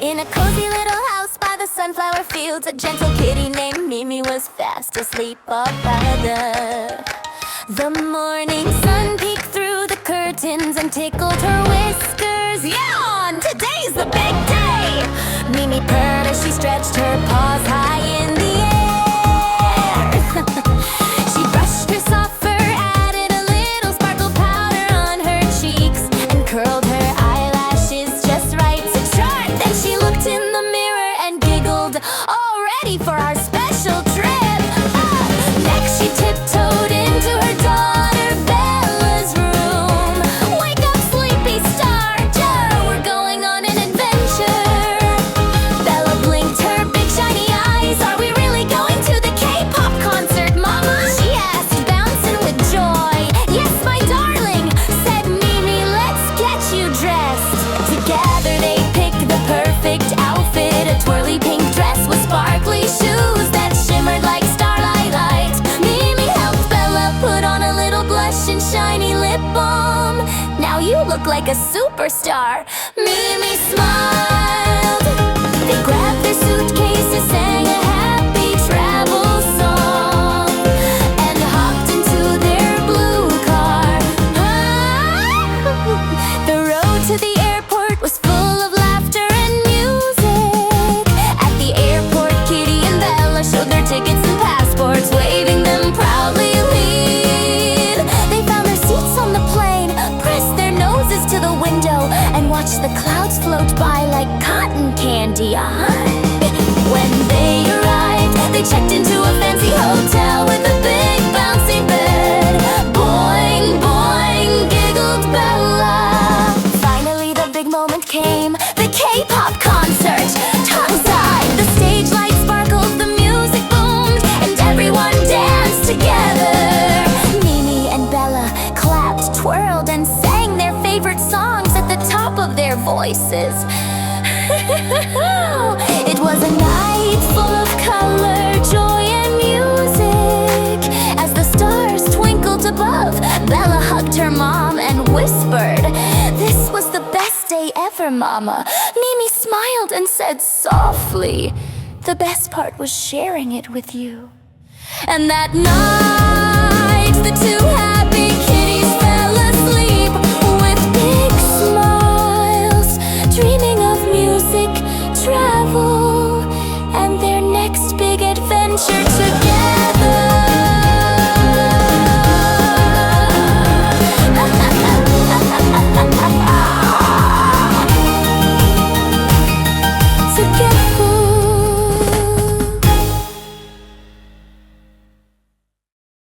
In a cozy little house by the sunflower fields, a gentle kitty named Mimi was fast asleep up by the morning sun peeked through the curtains and tickled her whiskers. Yawn! Today's the big day! Mimi purred as she stretched her paws high in the air. She brushed her soft fur, added a little sparkle powder on her cheeks, and curled her eyelashes just right to chart. Then she looked in the mirror and giggled, all ready for our special trip. Next she tiptoed into her daughter Bella's room. Wake up, sleepy star, Joe, we're going on an adventure. Bella blinked her big shiny eyes. Are we really going to the K-pop concert, Mama? She asked, bouncing with joy. Yes, my darling, said Mimi, let's get you dressed. Together they picked the perfect outfit, a twirly pink dress with sparkly shoes that shimmered like starlight light. Mimi helped Bella put on a little blush and shiny lip balm. Now you look like a superstar. Mimi smiled. They grabbed their suitcases, sang a happy travel song, and hopped into their blue car. The road to the airport was full of laughter and music. At the airport, Kitty and Bella showed their tickets and passports, waving them proudly lead. They found their seats on the plane, pressed their noses to the window, and watched the clouds float by like cotton candy. When they arrived, they checked into a fancy hotel with a big bouncy bed. Boing, boing, giggled Bella. Finally the big moment came, the K-pop concert. Tongue-tied, the stage lights sparkled, the music boomed, and everyone danced together. Mimi and Bella clapped, twirled, and sang their favorite songs at the top of their voices. It was a night full of color, joy, and music. As the stars twinkled above, Bella hugged her mom and whispered, "This was the best day ever, Mama." Mimi smiled and said softly, "The best part was sharing it with you." And that night, the two happy kitties fell asleep with big smiles, dreaming of music, travel, and their next big adventure together.